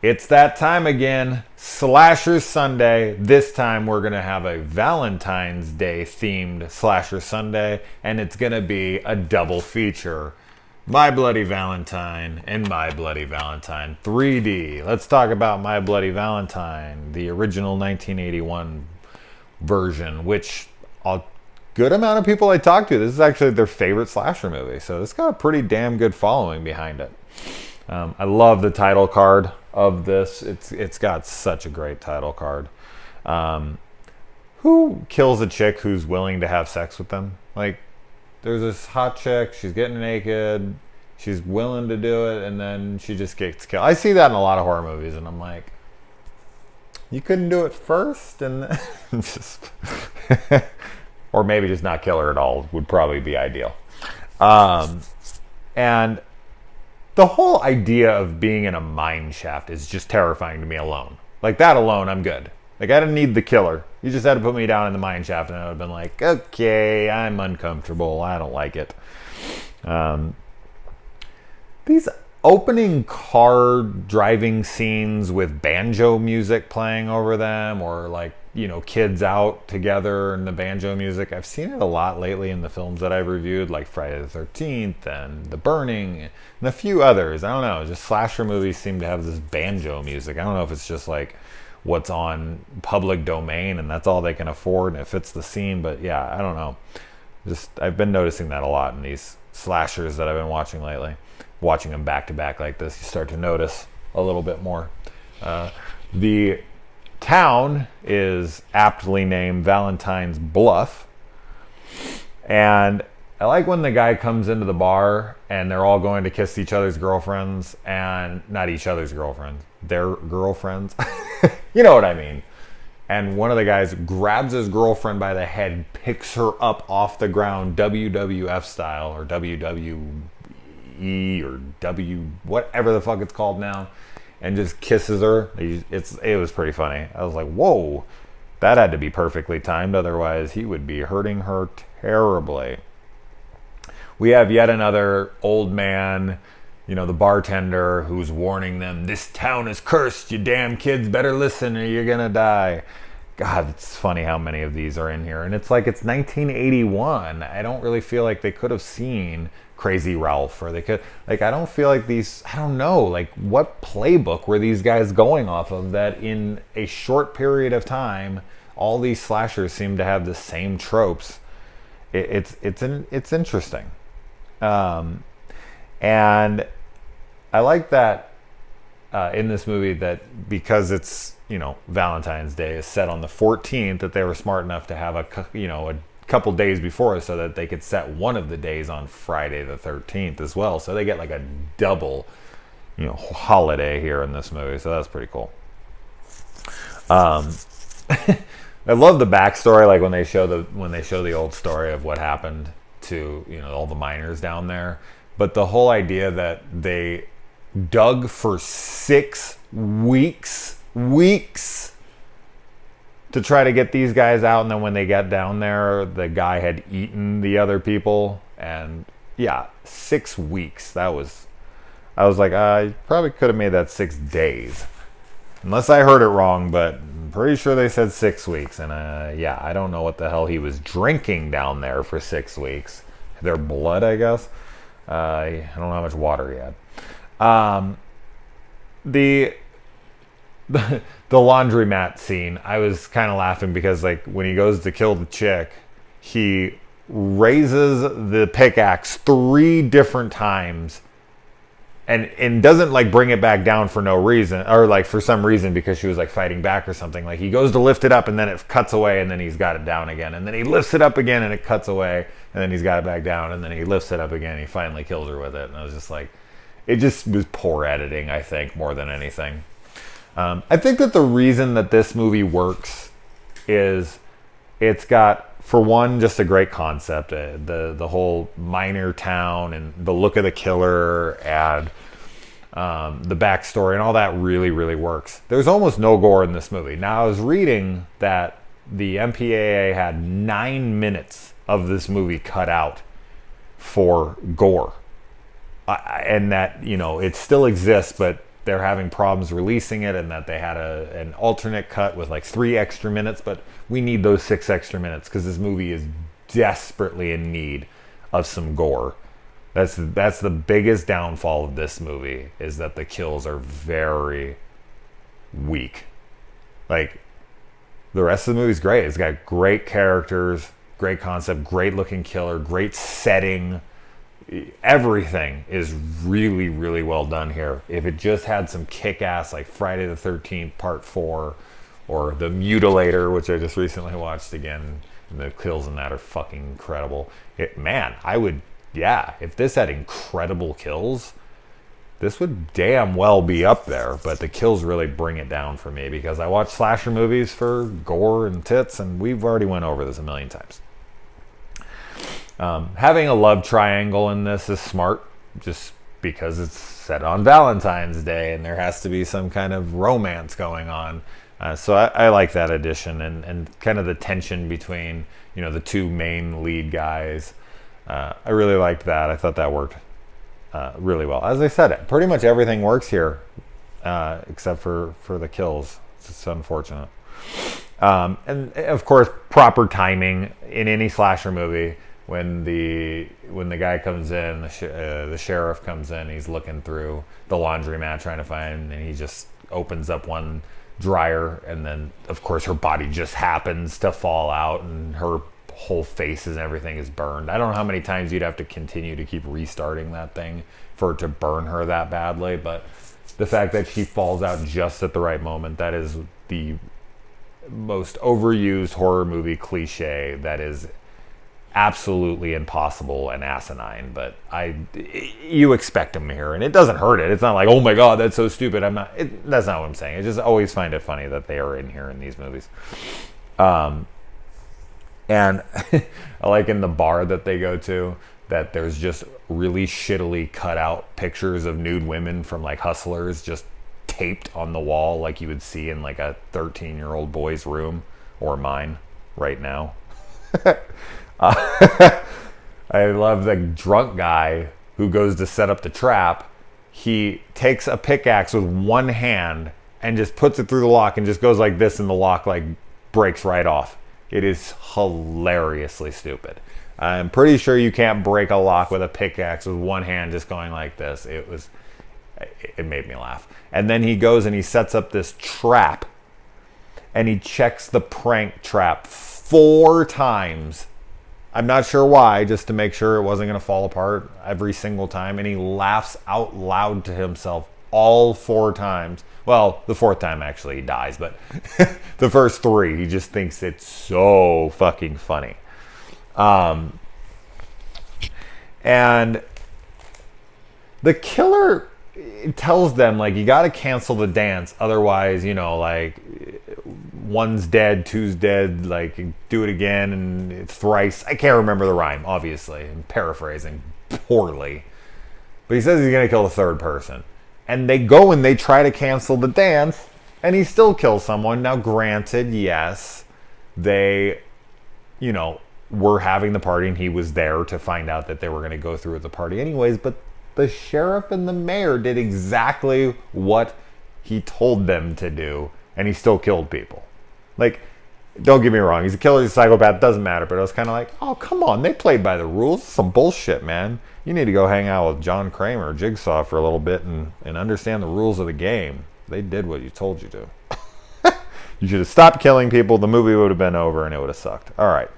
It's that time again. Slasher Sunday. This time we're going to have a Valentine's Day themed Slasher Sunday, and it's going to be a double feature. My Bloody Valentine and My Bloody Valentine 3D. Let's talk about My Bloody Valentine, the original 1981 version, which a good amount of people I talk to, this is actually their favorite slasher movie. So it's got a pretty damn good following behind it. I love the title card of this. It's got such a great title card. Who kills a chick who's willing to have sex with them? Like, there's this hot chick, she's getting naked, she's willing to do it, and then she just gets killed. I see that in a lot of horror movies, and I'm like, you couldn't do it first, and just, or maybe just not kill her at all would probably be ideal. And the whole idea of being in a mine shaft is just terrifying to me alone. Like, that alone, I'm good. Like, I didn't need the killer. You just had to put me down in the mine shaft, and I would have been like, okay, I'm uncomfortable. I don't like it. These opening car driving scenes with banjo music playing over them, or like, you know, kids out together and the banjo music. I've seen it a lot lately in the films that I've reviewed, like Friday the 13th and The Burning and a few others. I don't know, just slasher movies seem to have this banjo music. I don't know if it's just like what's on public domain and that's all they can afford and it fits the scene, but yeah, I don't know. Just, I've been noticing that a lot in these slashers that I've been watching lately. Watching them back to back like this, you start to notice a little bit more. The town is aptly named Valentine's Bluff. And I like when the guy comes into the bar and they're all going to kiss each other's girlfriends, and not each other's girlfriends, their girlfriends. You know what I mean. And one of the guys grabs his girlfriend by the head, picks her up off the ground, WWF style, or WWE, or whatever the fuck it's called now, and just kisses her. It was pretty funny. I was like, whoa, that had to be perfectly timed, otherwise he would be hurting her terribly. We have yet another old man, you know, the bartender, who's warning them, this town is cursed, you damn kids better listen or you're gonna die. God, it's funny how many of these are in here, and it's like it's 1981. I don't really feel like they could have seen Crazy Ralph, or they could, like, I don't feel like these, I don't know, like, what playbook were these guys going off of that in a short period of time all these slashers seem to have the same tropes. It's interesting. And I like that in this movie, that because it's, you know, Valentine's Day is set on the 14th, that they were smart enough to have a couple days before so that they could set one of the days on Friday the 13th as well. So they get like a double, you know, holiday here in this movie. So that's pretty cool. I love the backstory, like when they show the old story of what happened to, you know, all the miners down there. But the whole idea that they dug for 6 weeks to try to get these guys out, and then when they got down there, the guy had eaten the other people, and yeah, 6 weeks. I was like, I probably could have made that 6 days, unless I heard it wrong, but I'm pretty sure they said 6 weeks. And yeah, I don't know what the hell he was drinking down there for 6 weeks. Their blood, I guess. I don't know how much water he had. The laundromat scene, I was kind of laughing because, like, when he goes to kill the chick, he raises the pickaxe 3 different times and doesn't, like, bring it back down for no reason, or like for some reason because she was like fighting back or something. Like, he goes to lift it up and then it cuts away and then he's got it down again, and then he lifts it up again and it cuts away, and then he's got it back down, and then he lifts it up again and he finally kills her with it. And I was just like, it just was poor editing, I think, more than anything. I think that the reason that this movie works is it's got, for one, just a great concept. The whole miner town and the look of the killer and the backstory and all that really, really works. There's almost no gore in this movie. Now, I was reading that the MPAA had 9 minutes of this movie cut out for gore. And that, you know, it still exists, but they're having problems releasing it, and that they had an alternate cut with like 3 extra minutes, but we need those 6 extra minutes because this movie is desperately in need of some gore. That's the biggest downfall of this movie, is that the kills are very weak. Like, the rest of the movie's great. It's got great characters, great concept, great looking killer, great setting. Everything is really, really well done here. If it just had some kick-ass, like Friday the 13th Part 4 or The Mutilator, which I just recently watched again, and the kills in that are fucking incredible. If this had incredible kills, this would damn well be up there, but the kills really bring it down for me, because I watch slasher movies for gore and tits, and we've already went over this a million times. Having a love triangle in this is smart, just because it's set on Valentine's Day, and there has to be some kind of romance going on. So I like that addition, and kind of the tension between, the 2 main lead guys. I really liked that. I thought that worked really well. As I said, pretty much everything works here, except for the kills. It's unfortunate. And of course, proper timing in any slasher movie. When the guy comes in, the sheriff comes in, he's looking through the laundromat trying to find, and he just opens up one dryer, and then of course her body just happens to fall out, and her whole face and everything is burned. I don't know how many times you'd have to continue to keep restarting that thing for it to burn her that badly, but the fact that she falls out just at the right moment, that is the most overused horror movie cliche that is absolutely impossible and asinine, but you expect them here, and it doesn't hurt it. It's not like, oh my god, that's so stupid. That's not what I'm saying. I just always find it funny that they are in here in these movies. And I like in the bar that they go to, that there's just really shittily cut out pictures of nude women from like Hustlers just taped on the wall, like you would see in like a 13-year-old boy's room, or mine right now. I love the drunk guy who goes to set up the trap. He takes a pickaxe with one hand and just puts it through the lock and just goes like this, and the lock like breaks right off. It is hilariously stupid. I'm pretty sure you can't break a lock with a pickaxe with one hand just going like this. It made me laugh. And then he goes and he sets up this trap, and he checks the prank trap 4 times. I'm not sure why, just to make sure it wasn't going to fall apart every single time. And he laughs out loud to himself all 4 times. Well, the 4th time actually he dies, but the first 3, he just thinks it's so fucking funny. And the killer tells them, like, you got to cancel the dance. Otherwise, like, 1's dead, 2's dead, like, do it again, and it's thrice. I can't remember the rhyme, obviously. I'm paraphrasing poorly. But he says he's going to kill the 3rd person. And they go and they try to cancel the dance, and he still kills someone. Now, granted, yes, they, were having the party, and he was there to find out that they were going to go through with the party anyways, but the sheriff and the mayor did exactly what he told them to do, and he still killed people. Like, don't get me wrong, he's a killer, he's a psychopath, doesn't matter, but I was kind of like, oh, come on, they played by the rules. Some bullshit, man. You need to go hang out with John Kramer, Jigsaw, for a little bit and understand the rules of the game. They did what you told you to. You should have stopped killing people, the movie would have been over, and it would have sucked. All right.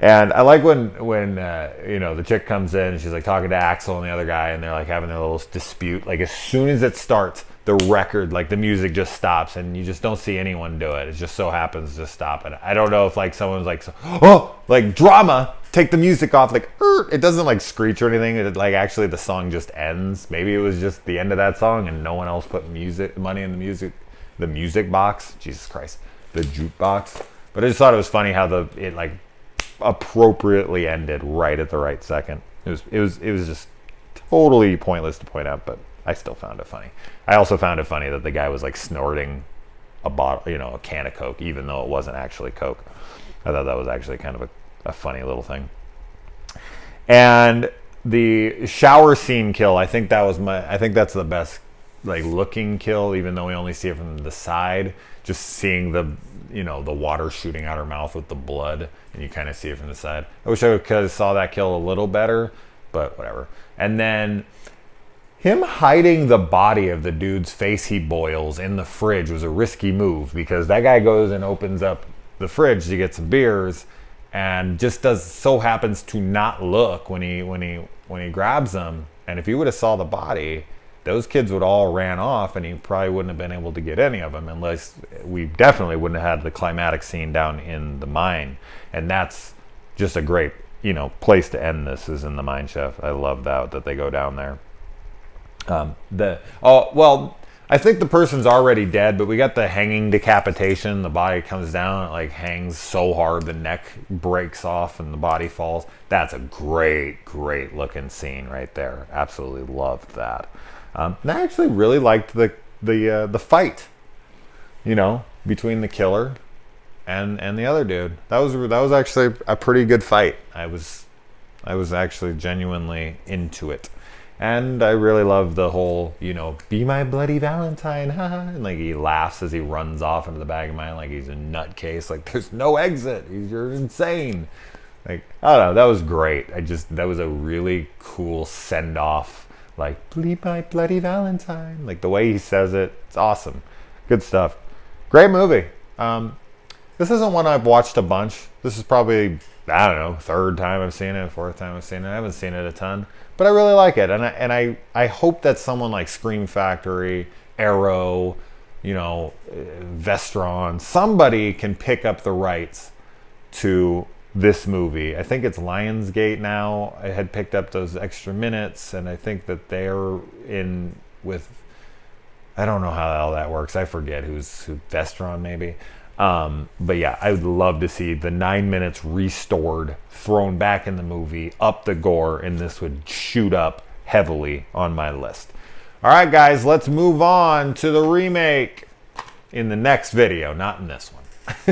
And I like when the chick comes in and she's like talking to Axel and the other guy, and they're like having their little dispute. Like, as soon as it starts, the record, like the music just stops, and you just don't see anyone do it. It just so happens to stop. And I don't know if like someone's like, oh, like drama, take the music off. Like, it doesn't like screech or anything. It, like, actually the song just ends. Maybe it was just the end of that song and no one else put money in the music box. Jesus Christ, the jukebox. But I just thought it was funny how it like appropriately ended right at the right second. It was just totally pointless to point out, but I still found it funny. I also found it funny that the guy was like snorting a bottle, a can of Coke, even though it wasn't actually Coke. I thought that was actually kind of a funny little thing. And The shower scene kill, I think that's the best like looking kill, even though we only see it from the side. Just seeing the the water shooting out her mouth with the blood, and you kind of see it from the side. I wish I could have saw that kill a little better, but whatever. And then him hiding the body of the dude's face he boils in the fridge was a risky move, because that guy goes and opens up the fridge to get some beers and just so happens to not look when he grabs them. And if he would have saw the body, those kids would all ran off, and he probably wouldn't have been able to get any of them, unless we definitely wouldn't have had the climactic scene down in the mine. And that's just a great place to end this, is in the mine shaft. I love that they go down there. I think the person's already dead, but we got the hanging decapitation. The body comes down, it like hangs so hard the neck breaks off and the body falls. That's a great looking scene right there. Absolutely loved that. And I actually really liked the fight, between the killer and the other dude. That was actually a pretty good fight. I was actually genuinely into it. And I really love the whole, be my bloody Valentine, haha. And like he laughs as he runs off into the bag of mine like he's a nutcase. Like, there's no exit. You're insane. Like, I don't know. That was great. That was a really cool send off. Like, be my bloody Valentine. Like the way he says it, it's awesome. Good stuff. Great movie. This isn't one I've watched a bunch. This is probably, I don't know, third time I've seen it, fourth time I've seen it. I haven't seen it a ton, but I really like it. And I hope that someone like Scream Factory, Arrow, Vestron, somebody can pick up the rights to this movie. I think it's Lionsgate now. I had picked up those extra minutes, and I think that they're in with, I don't know how all that works. I forget who Vestron maybe. But yeah, I would love to see the 9 minutes restored, thrown back in the movie, up the gore, and this would shoot up heavily on my list. All right, guys, let's move on to the remake in the next video, not in this one.